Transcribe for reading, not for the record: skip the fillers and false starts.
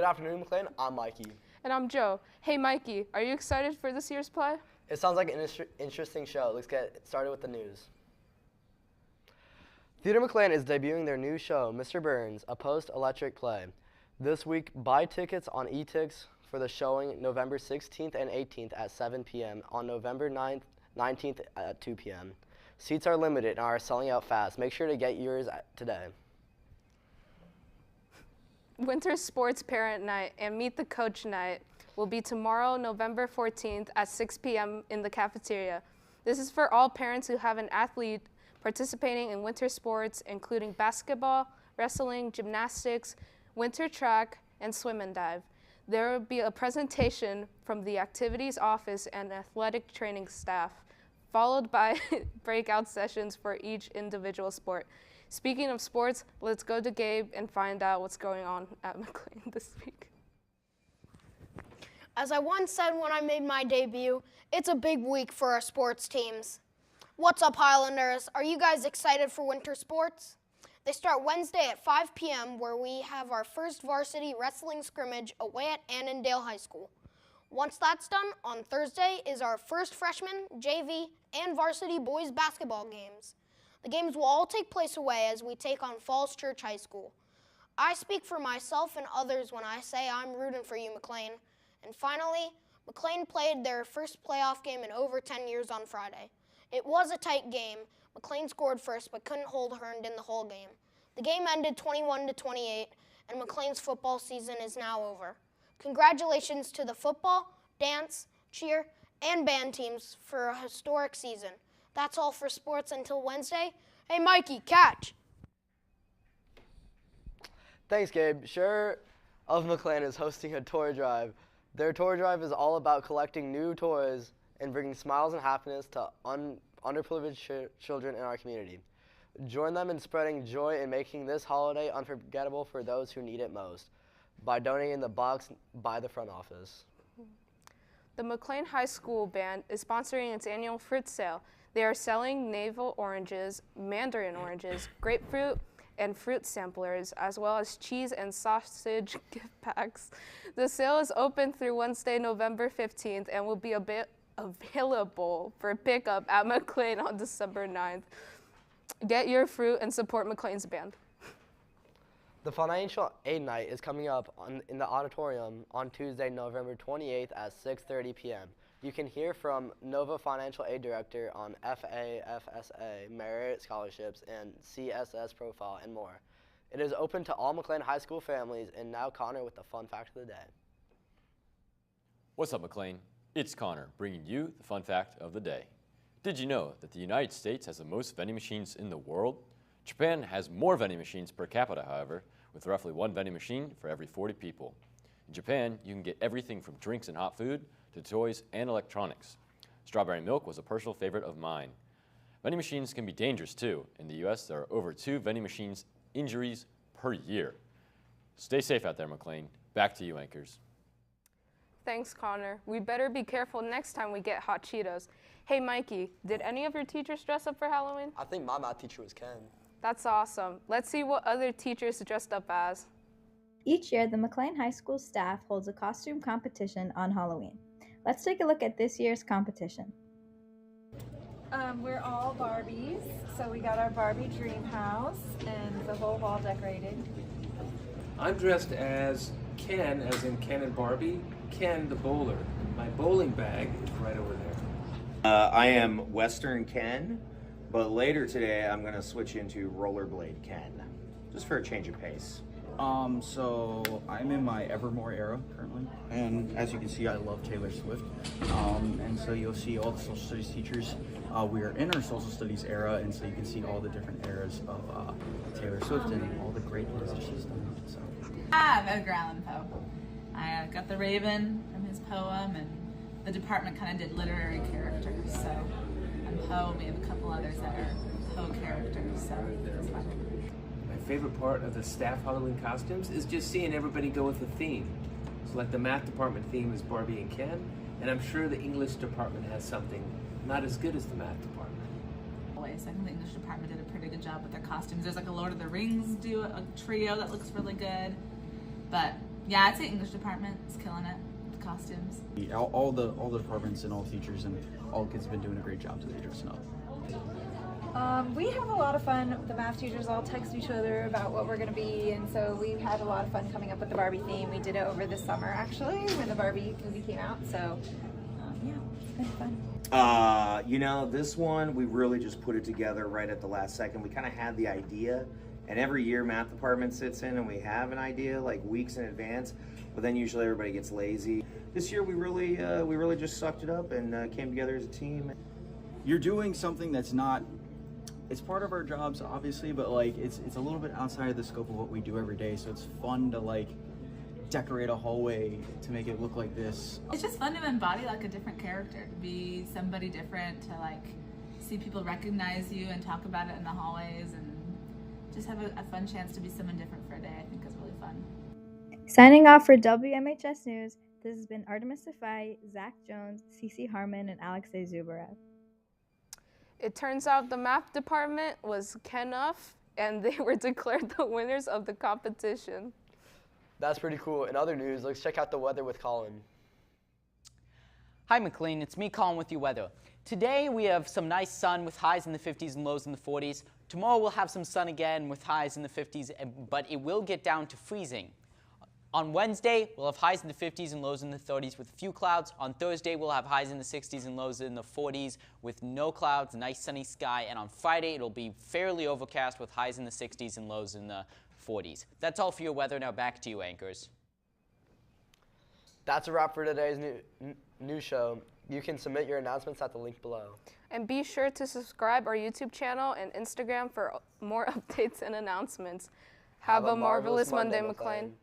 afternoon, McLean. I'm Mikey. And I'm Joe. Hey, Mikey, are you excited for this year's play? It sounds like an interesting show. Let's get started with the news. Theater McLean is debuting their new show, Mr. Burns, a post-electric play. This week, buy tickets on eTix for the showing November 16th and 18th at 7 p.m. on November 19th at 2 p.m. Seats are limited and are selling out fast. Make sure to get yours today. Winter Sports Parent Night and Meet the Coach Night will be tomorrow, November 14th at 6 p.m. in the cafeteria. This is for all parents who have an athlete participating in winter sports, including basketball, wrestling, gymnastics, winter track, and swim and dive. There will be a presentation from the activities office and athletic training staff, followed by breakout sessions for each individual sport. Speaking of sports, let's go to Gabe and find out what's going on at McLean this week. As I once said when I made my debut, it's a big week for our sports teams. What's up, Highlanders? Are you guys excited for winter sports? They start Wednesday at 5 p.m. where we have our first varsity wrestling scrimmage away at Annandale High School. Once that's done, on Thursday is our first freshman, JV, and varsity boys basketball games. The games will all take place away as we take on Falls Church High School. I speak for myself and others when I say I'm rooting for you, McLean. And finally, McLean played their first playoff game in over 10 years on Friday. It was a tight game. McLean scored first but couldn't hold Herndon the whole game. The game ended 21-28, and McLean's football season is now over. Congratulations to the football, dance, cheer, and band teams for a historic season. That's all for sports until Wednesday. Hey, Mikey, catch. Thanks, Gabe. Sheriff of McLean is hosting a toy drive. Their toy drive is all about collecting new toys and bringing smiles and happiness to underprivileged children in our community. Join them in spreading joy and making this holiday unforgettable for those who need it most by donating the box by the front office. The McLean High School Band is sponsoring its annual fruit sale. They are selling navel oranges, mandarin oranges, grapefruit, and fruit samplers, as well as cheese and sausage gift packs. The sale is open through Wednesday, November 15th, and will be available for pickup at McLean on December 9th. Get your fruit and support McLean's band. The Financial Aid Night is coming up in the auditorium on Tuesday, November 28th at 6:30 p.m. You can hear from Nova Financial Aid Director on FAFSA, Merit Scholarships, and CSS Profile, and more. It is open to all McLean High School families, and now Connor with the fun fact of the day. What's up, McLean? It's Connor, bringing you the fun fact of the day. Did you know that the United States has the most vending machines in the world? Japan has more vending machines per capita, however, with roughly one vending machine for every 40 people. In Japan, you can get everything from drinks and hot food to toys and electronics. Strawberry milk was a personal favorite of mine. Vending machines can be dangerous too. In the US, there are over 2 vending machines injuries per year. Stay safe out there, McLean. Back to you, anchors. Thanks, Connor. We better be careful next time we get hot Cheetos. Hey, Mikey, did any of your teachers dress up for Halloween? I think my math teacher was Ken. That's awesome. Let's see what other teachers dressed up as. Each year, the McLean High School staff holds a costume competition on Halloween. Let's take a look at this year's competition. We're all Barbies, so we got our Barbie dream house and the whole wall decorated. I'm dressed as Ken, as in Ken and Barbie, Ken the bowler. My bowling bag is right over there. I am Western Ken, but later today I'm going to switch into Rollerblade Ken, just for a change of pace. So I'm in my Evermore era currently, and as you can see, I love Taylor Swift. And so you'll see all the social studies teachers. We are in our social studies era, and so you can see all the different eras of Taylor Swift and all the great things that she's done. So I'm Edgar Allan Poe. I got the Raven from his poem, and the department kind of did literary characters. So I'm Poe. We have a couple others that are Poe characters. So it's fun. My favorite part of the staff Halloween costumes is just seeing everybody go with the theme. So like the math department theme is Barbie and Ken, and I'm sure the English department has something not as good as the math department. Always, I think the English department did a pretty good job with their costumes. There's like a Lord of the Rings a trio that looks really good, but Yeah, I'd say English department is killing it. The costumes. All the departments and all the teachers and all the kids have been doing a great job today dressing up. We have a lot of fun. The math teachers all text each other about what we're going to be, and so we've had a lot of fun coming up with the Barbie theme. We did it over the summer, actually, when the Barbie movie came out, so yeah, it's been fun. You know, this one, we really just put it together right at the last second. We kind of had the idea, and every year math department sits in and we have an idea like weeks in advance, but then usually everybody gets lazy. This year we really just sucked it up and came together as a team. You're doing something that's not, it's part of our jobs obviously, but like it's a little bit outside of the scope of what we do every day, so it's fun to like decorate a hallway to make it look like this. It's just fun to embody like a different character, to be somebody different, to like see people recognize you and talk about it in the hallways, and just have a fun chance to be someone different for a day. I think is really fun. Signing off for WMHS News, this has been Artemis Safai, Zach Jones, Cece Harmon, and Akshay Zubarev. It turns out the math department was Kenuff, and they were declared the winners of the competition. That's pretty cool. In other news, let's check out the weather with Colin. Hi McLean, it's me Colin with your weather. Today we have some nice sun with highs in the 50s and lows in the 40s. Tomorrow we'll have some sun again with highs in the 50s, but it will get down to freezing. On Wednesday, we'll have highs in the 50s and lows in the 30s with a few clouds. On Thursday, we'll have highs in the 60s and lows in the 40s with no clouds, nice sunny sky. And on Friday, it'll be fairly overcast with highs in the 60s and lows in the 40s. That's all for your weather. Now back to you, anchors. That's a wrap for today's news show. You can submit your announcements at the link below. And be sure to subscribe our YouTube channel and Instagram for more updates and announcements. Have a marvelous Monday, McLean.